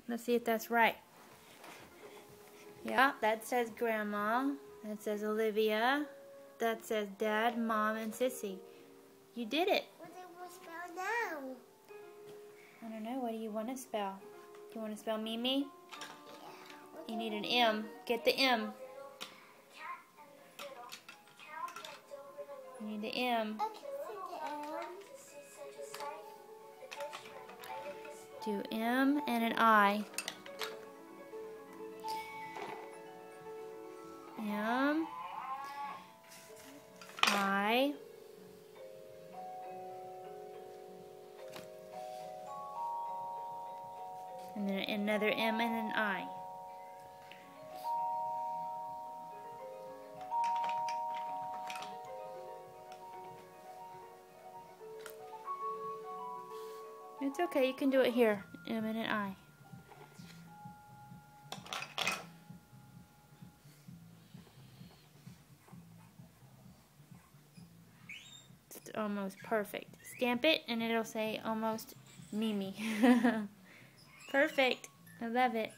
Let's see if that's right. Yeah, that says Grandma. That says Olivia. That says Dad, Mom, and Sissy. You did it. What do we spell now? I don't know. What do you want to spell? Do you want to spell Mimi? Yeah. You need an M. Get the M. You need the M. I can see the M. Do M and an I. M. I. And then another M and an I. It's okay, you can do it here. M and an I. It's almost perfect. Stamp it and it'll say almost Mimi. Perfect. I love it.